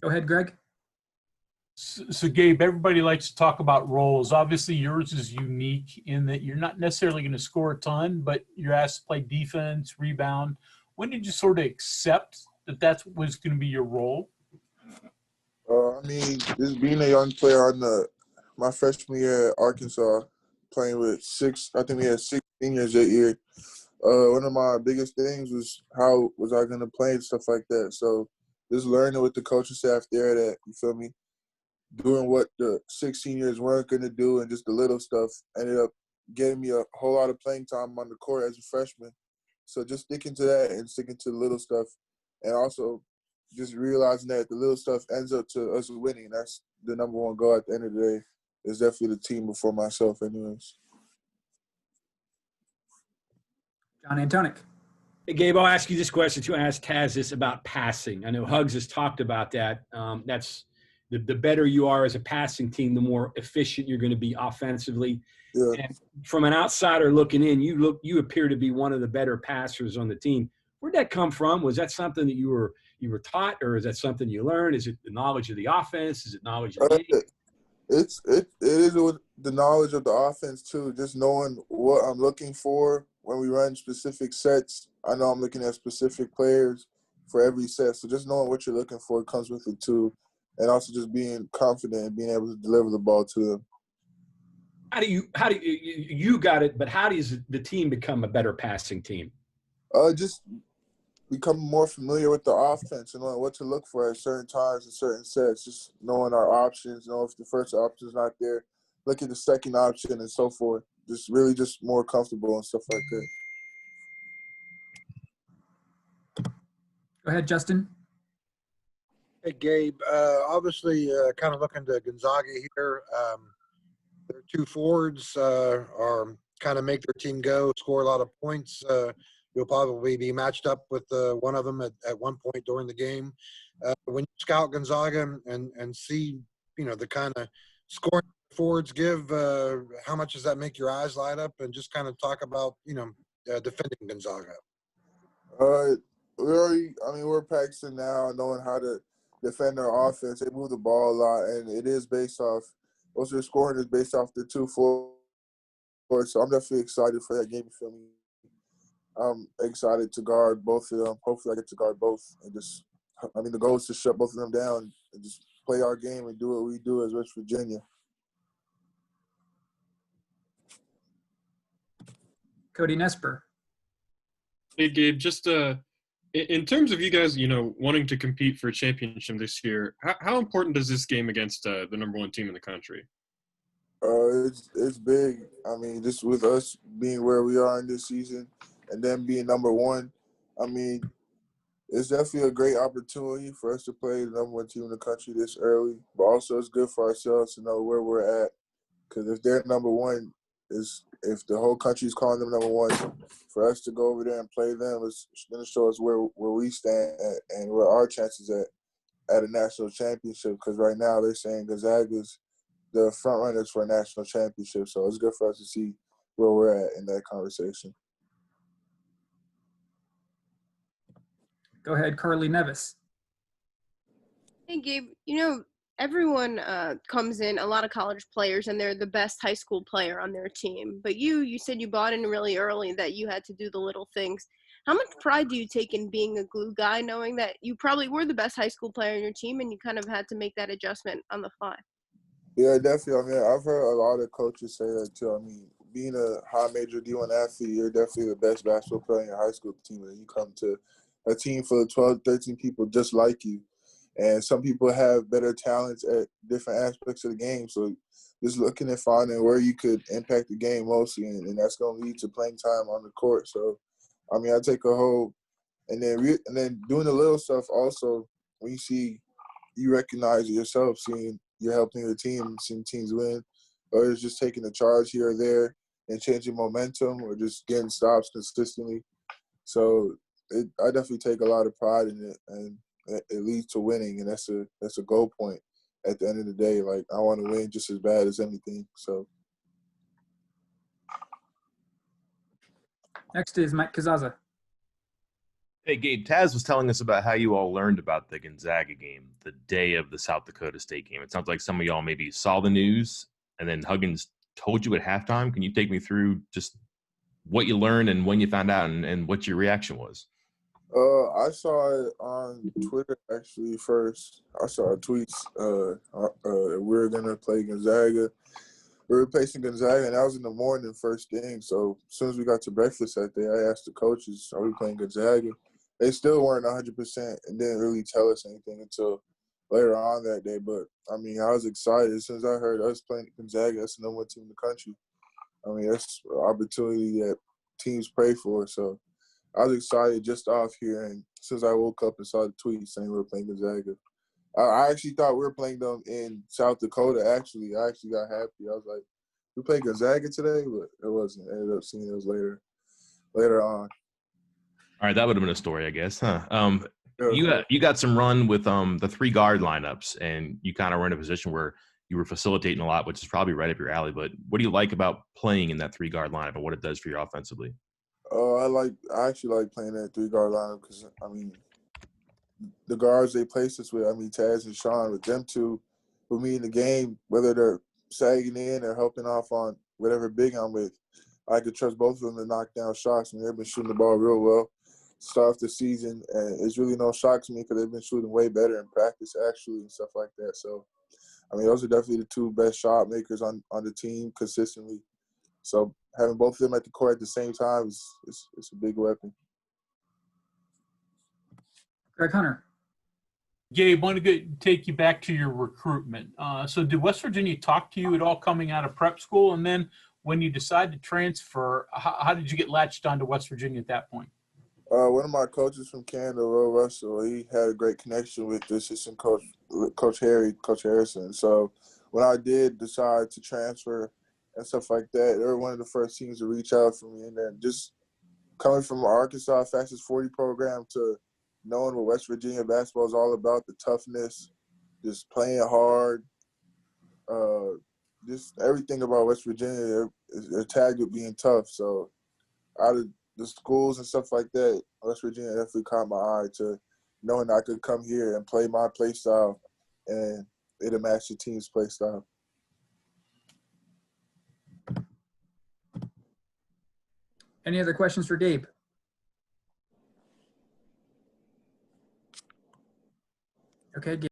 Go ahead, Greg. So, Gabe, everybody likes to talk about roles. Obviously, yours is unique in that you're not necessarily going to score a ton, but you're asked to play defense, rebound. When did you sort of accept that that was going to be your role? I mean, just being a young player on my freshman year at Arkansas, playing with I think we had 6 seniors that year. One of my biggest things was how was I going to play and stuff like that. So just learning with the coaching staff there that, you feel me, doing what the 6 seniors weren't going to do and just the little stuff ended up getting me a whole lot of playing time on the court as a freshman. So just sticking to that and sticking to the little stuff, and also just realizing that the little stuff ends up to us winning. That's the number one goal at the end of the day. Is definitely the team before myself anyways. John Antonic. Hey, Gabe, I'll ask you this question too. I asked Taz this about passing. I know Hugs has talked about that. That's the better you are as a passing team, the more efficient you're going to be offensively. Yeah. And from an outsider looking in, you appear to be one of the better passers on the team. Where'd that come from? Was that something that you were taught, or is that something you learned? Is it the knowledge of the offense? Is it knowledge of the game? It is with the knowledge of the offense too. Just knowing what I'm looking for when we run specific sets. I know I'm looking at specific players for every set. So just knowing what you're looking for comes with it too, and also just being confident and being able to deliver the ball to them. How do you got it? But how does the team become a better passing team? Just becoming more familiar with the offense and knowing what to look for at certain times and certain sets. Just knowing our options, know if the first option is not there, look at the second option and so forth. Just really just more comfortable and stuff like that. Go ahead, Justin. Hey, Gabe. Obviously, kind of looking to Gonzaga here. Their 2 forwards are kind of make their team go, score a lot of points. You'll probably be matched up with one of them at one point during the game. When you scout Gonzaga and see, the kind of scoring forwards give, how much does that make your eyes light up? And just kind of talk about, defending Gonzaga. We're practicing now, knowing how to defend our offense. They move the ball a lot, and it is based off. Most of their scoring is based off the 2 forwards. So I'm definitely excited for that game. You feel me? I'm excited to guard both of them. Hopefully, I get to guard both, and the goal is to shut both of them down and just play our game and do what we do as West Virginia. Cody Nesper. Hey, Gabe, just in terms of you guys, wanting to compete for a championship this year, how important is this game against the number 1 team in the country? It's big. I mean, just with us being where we are in this season and then being number 1, I mean, it's definitely a great opportunity for us to play the number 1 team in the country this early. But also it's good for ourselves to know where we're at. Because if they're number 1, if the whole country is calling them number 1, for us to go over there and play them is going to show us where we stand at and where our chances at a national championship. Because right now they're saying Gonzaga's the front runners for a national championship. So it's good for us to see where we're at in that conversation. Go ahead, Carly Nevis. Hey, Gabe, everyone comes in, a lot of college players, and they're the best high school player on their team. But you said you bought in really early that you had to do the little things. How much pride do you take in being a glue guy, knowing that you probably were the best high school player on your team and you kind of had to make that adjustment on the fly? Yeah, definitely. I mean, I've heard a lot of coaches say that too. I mean, being a high major D1 athlete, you're definitely the best basketball player in your high school team. And you come to a team full of 12, 13 people just like you. And some people have better talents at different aspects of the game. So just looking and finding where you could impact the game mostly, and that's going to lead to playing time on the court. So, I mean, I take a whole – and then doing the little stuff also, when you recognize it yourself, seeing you're helping your team, seeing teams win, or it's just taking a charge here or there and changing momentum or just getting stops consistently. So I definitely take a lot of pride in it, and it leads to winning, and that's a goal point at the end of the day. Like, I want to win just as bad as anything. So next is Mike Kazaza. Hey, Gabe, Taz was telling us about how you all learned about the Gonzaga game the day of the South Dakota State game. It sounds like some of y'all maybe saw the news and then Huggins told you at halftime. Can you take me through just what you learned and when you found out and what your reaction was? I saw it on Twitter actually first. I saw tweets. We were gonna play Gonzaga. We were facing Gonzaga, and that was in the morning, first thing. So as soon as we got to breakfast that day, I asked the coaches, "Are we playing Gonzaga?" They still weren't 100% and didn't really tell us anything until later on that day. But I mean, I was excited as soon as I heard us playing Gonzaga. That's the number one team in the country. I mean, that's an opportunity that teams pray for. So I was excited just off here, and since I woke up and saw the tweet saying we were playing Gonzaga, I actually thought we were playing them in South Dakota. Actually, I actually got happy. I was like, "We played Gonzaga today," but it wasn't. I ended up seeing it was later on. All right, that would have been a story, I guess, huh? Yeah. You got some run with the 3 guard lineups, and you kind of were in a position where you were facilitating a lot, which is probably right up your alley. But what do you like about playing in that 3 guard lineup and what it does for you offensively? I actually like playing that 3 guard lineup because I mean, the guards they placed us with, I mean, Taz and Sean, with them two, with me in the game, whether they're sagging in or helping off on whatever big I'm with, I could trust both of them to knock down shots. And they've been shooting the ball real well start off the season, and it's really no shock to me because they've been shooting way better in practice actually and stuff like that. So, I mean, those are definitely the 2 best shot makers on the team consistently. So having both of them at the court at the same time is a big weapon. Greg Hunter. Gabe, want to take you back to your recruitment. So did West Virginia talk to you at all coming out of prep school? And then when you decided to transfer, how did you get latched onto West Virginia at that point? One of my coaches from Canada, Will Russell, he had a great connection with the assistant coach, Coach Harrison. So when I did decide to transfer and stuff like that, they were one of the first teams to reach out for me. And then just coming from Arkansas Fastest 40 program to knowing what West Virginia basketball is all about, the toughness, just playing hard, just everything about West Virginia, they're tagged with being tough. So out of the schools and stuff like that, West Virginia definitely caught my eye to knowing I could come here and play my play style and it'll match the team's play style. Any other questions for Gabe? Okay, Gabe.